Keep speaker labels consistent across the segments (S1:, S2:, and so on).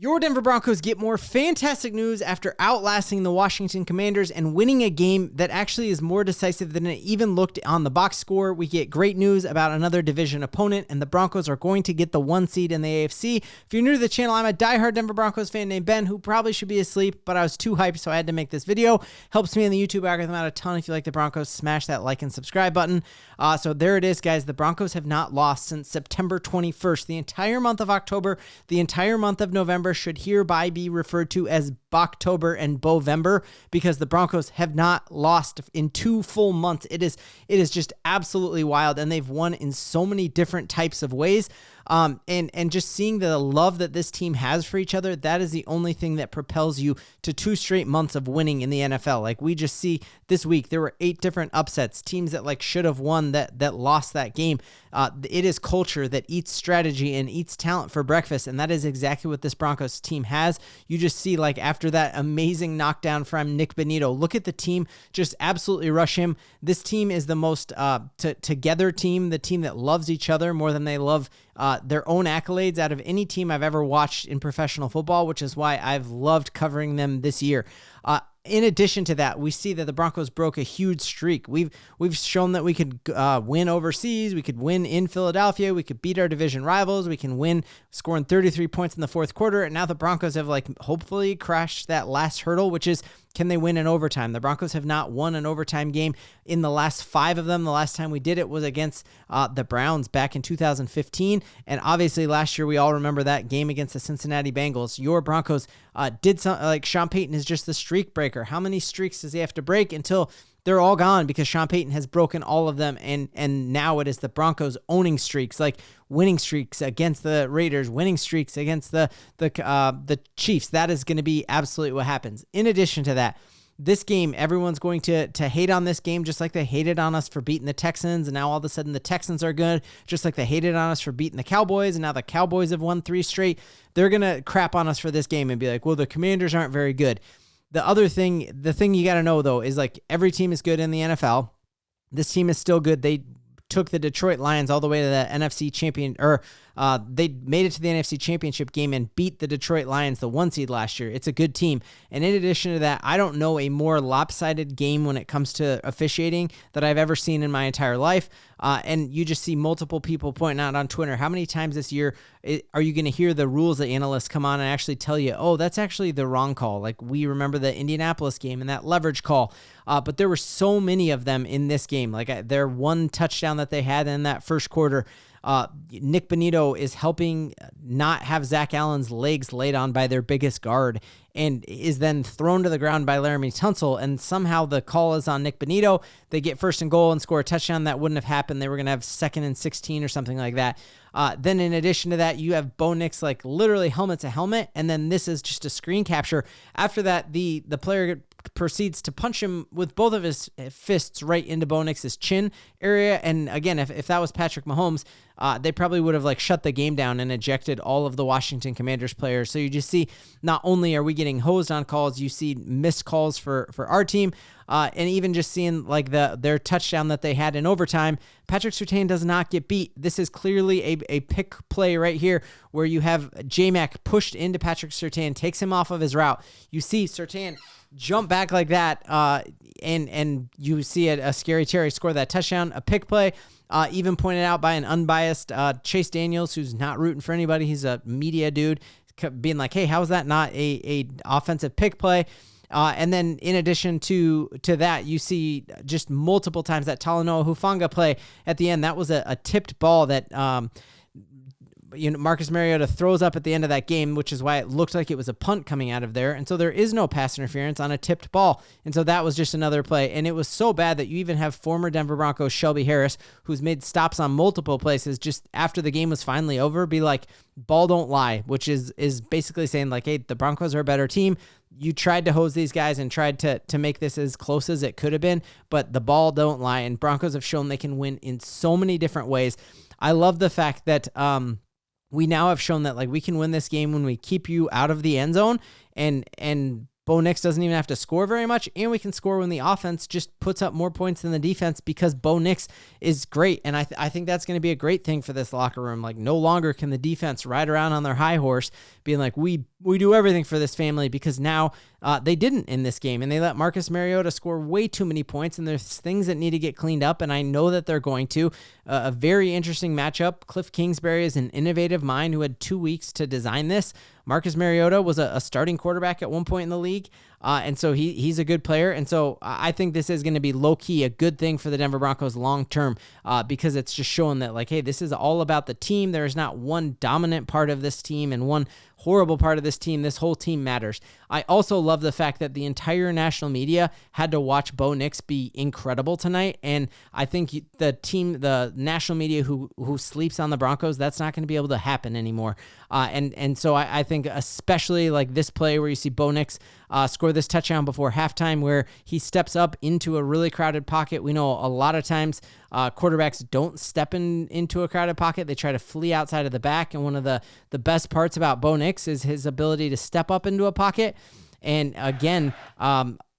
S1: Your Denver Broncos get more fantastic news after outlasting the Washington Commanders and winning a game that actually is more decisive than it even looked on the box score. We get great news about another division opponent, and the Broncos are going to get the 1 seed in the AFC. If you're new to the channel, I'm a diehard Denver Broncos fan named Ben who probably should be asleep, but I was too hyped, so I had to make this video. Helps me in the YouTube algorithm out a ton. If you like the Broncos, smash that like and subscribe button. So there it is, guys. The Broncos have not lost since September 21st. The entire month of October, the entire month of November should hereby be referred to as Boctober and Bovember because the Broncos have not lost in 2 full months. It is just absolutely wild, and they've won in so many different types of ways. And just seeing the love that this team has for each other, that is the only thing that propels you to 2 straight months of winning in the NFL. Like we just see this week, there were 8 different upsets, teams that like should have won that lost that game. It is culture that eats strategy and eats talent for breakfast, and that is exactly what this Broncos team has. You just see like after that amazing knockdown from Nick Bonito, look at the team just absolutely rush him. This team is the most together team, the team that loves each other more than they love their own accolades out of any team I've ever watched in professional football, which is why I've loved covering them this year. In addition to that, we see that the Broncos broke a huge streak. We've shown that we could win overseas. We could win in Philadelphia. We could beat our division rivals. We can win scoring 33 points in the fourth quarter. And now the Broncos have hopefully crashed that last hurdle, which is, can they win in overtime? The Broncos have not won an overtime game in the last 5 of them. The last time we did it was against the Browns back in 2015. And obviously last year, we all remember that game against the Cincinnati Bengals. Your Broncos did something like Sean Payton is just the streak breaker. How many streaks does he have to break until they're all gone? Because Sean Payton has broken all of them, and now it is the Broncos owning streaks, like winning streaks against the Raiders, winning streaks against the Chiefs. That is going to be absolutely what happens. In addition to that, this game, everyone's going to hate on this game just like they hated on us for beating the Texans, and now all of a sudden the Texans are good, just like they hated on us for beating the Cowboys, and now the Cowboys have won 3 straight. They're going to crap on us for this game and be like, well, the Commanders aren't very good. The thing you got to know, though, is like every team is good in the NFL. This team is still good. They took the Detroit Lions all the way to the NFC champion, or they made it to the NFC championship game and beat the Detroit Lions, the 1 seed last year. It's a good team. And in addition to that, I don't know a more lopsided game when it comes to officiating that I've ever seen in my entire life. And you just see multiple people pointing out on Twitter, how many times this year are you going to hear the rules analysts come on and actually tell you, oh, that's actually the wrong call. Like we remember the Indianapolis game and that leverage call. But there were so many of them in this game. Like their 1 touchdown that they had in that first quarter, Nick Bonito is helping not have Zach Allen's legs laid on by their biggest guard and is then thrown to the ground by Laramie Tunsil, and somehow the call is on Nick Bonito. They get 1st and goal and score a touchdown. That wouldn't have happened. They were going to have 2nd and 16 or something like that. Then in addition to that, you have Bo Nix like literally helmet to helmet, and then this is just a screen capture. After that, the player proceeds to punch him with both of his fists right into Bo Nix's chin area. And again, if that was Patrick Mahomes, they probably would have like shut the game down and ejected all of the Washington Commanders players. So you just see, not only are we getting hosed on calls, you see missed calls for our team, and even just seeing like their touchdown that they had in overtime. Patrick Surtain does not get beat. This is clearly a pick play right here where you have J-Mac pushed into Patrick Surtain, takes him off of his route. You see Surtain jump back like that, and you see a Scary Terry score that touchdown, a pick play, even pointed out by an unbiased Chase Daniels, who's not rooting for anybody. He's a media dude, being like, hey, how is that not a offensive pick play? And then in addition to that, you see just multiple times that Talanoa Hufanga play at the end. That was a tipped ball that Marcus Mariota throws up at the end of that game, which is why it looked like it was a punt coming out of there. And so there is no pass interference on a tipped ball. And so that was just another play. And it was so bad that you even have former Denver Broncos Shelby Harris, who's made stops on multiple places just after the game was finally over, be like, ball don't lie, which is basically saying like, hey, the Broncos are a better team. You tried to hose these guys and tried to make this as close as it could have been, but the ball don't lie. And Broncos have shown they can win in so many different ways. I love the fact that, we now have shown that like we can win this game when we keep you out of the end zone, and Bo Nix doesn't even have to score very much, and we can score when the offense just puts up more points than the defense because Bo Nix is great. And I think that's going to be a great thing for this locker room. Like, no longer can the defense ride around on their high horse being like, we do everything for this family, because now they didn't in this game, and they let Marcus Mariota score way too many points, and there's things that need to get cleaned up, and I know that they're going to. A very interesting matchup. Cliff Kingsbury is an innovative mind who had 2 weeks to design this. Marcus Mariota was a starting quarterback at one point in the league, and so he's a good player. And so I think this is going to be low-key a good thing for the Denver Broncos long-term, because it's just showing that, like, hey, this is all about the team. There is not one dominant part of this team and one horrible part of this team. This whole team matters. I also love the fact that the entire national media had to watch Bo Nix be incredible tonight, and I think the national media who sleeps on the Broncos, that's not going to be able to happen anymore. And so I think especially like this play where you see Bo Nix score this touchdown before halftime, where he steps up into a really crowded pocket. We know a lot of times quarterbacks don't step into a crowded pocket. They try to flee outside of the back. And one of the best parts about Bo Nix is his ability to step up into a pocket. And again,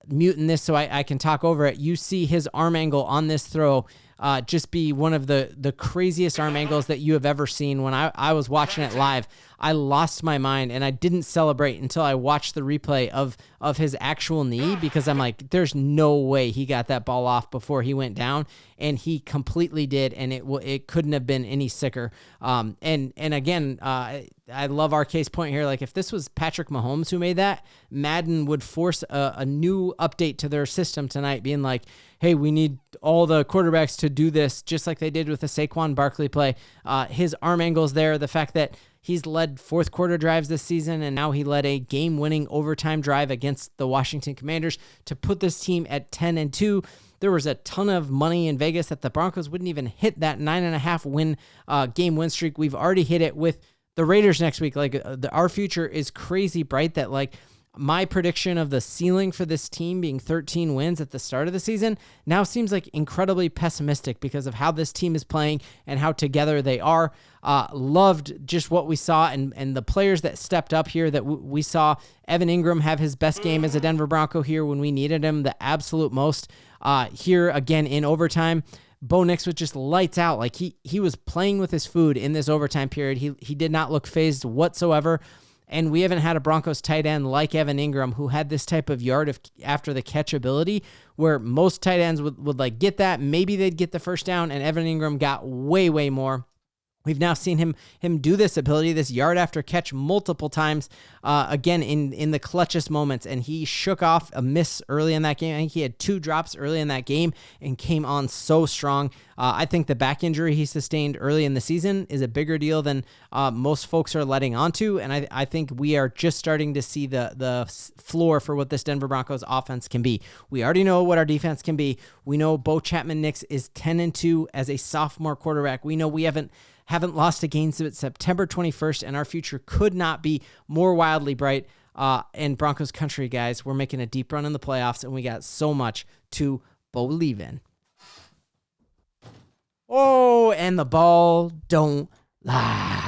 S1: muting this so I can talk over it. You see his arm angle on this throw just be one of the craziest arm angles that you have ever seen. When I was watching it live, I lost my mind, and I didn't celebrate until I watched the replay of his actual knee, because I'm like, there's no way he got that ball off before he went down, and he completely did, and it couldn't have been any sicker. And again, I love our case point here. Like, if this was Patrick Mahomes who made that, Madden would force a new update to their system tonight, being like, hey, we need all the quarterbacks to do this, just like they did with the Saquon Barkley play. His arm angles there, the fact that he's led fourth quarter drives this season, and now he led a game-winning overtime drive against the Washington Commanders to put this team at 10-2. There was a ton of money in Vegas that the Broncos wouldn't even hit that 9.5 win game win streak. We've already hit it with the Raiders next week. Like, our future is crazy bright, that like my prediction of the ceiling for this team being 13 wins at the start of the season now seems like incredibly pessimistic because of how this team is playing and how together they are. Loved just what we saw and the players that stepped up here that we saw. Evan Ingram have his best game as a Denver Bronco here when we needed him the absolute most. Here again in overtime, Bo Nix was just lights out. Like, he was playing with his food in this overtime period. He did not look phased whatsoever. And we haven't had a Broncos tight end like Evan Ingram who had this type of yard after the catch ability, where most tight ends would like get that. Maybe they'd get the first down, and Evan Ingram got way, way more. We've now seen him do this ability, this yard after catch, multiple times, again, in the clutchest moments, and he shook off a miss early in that game. I think he had 2 drops early in that game and came on so strong. I think the back injury he sustained early in the season is a bigger deal than most folks are letting onto, and I think we are just starting to see the floor for what this Denver Broncos offense can be. We already know what our defense can be. We know Bo Chapman-Nix is 10-2 as a sophomore quarterback. We know we haven't lost a game since September 21st, and our future could not be more wildly bright. And Broncos country, guys, we're making a deep run in the playoffs, and we got so much to believe in. Oh, and the ball don't lie.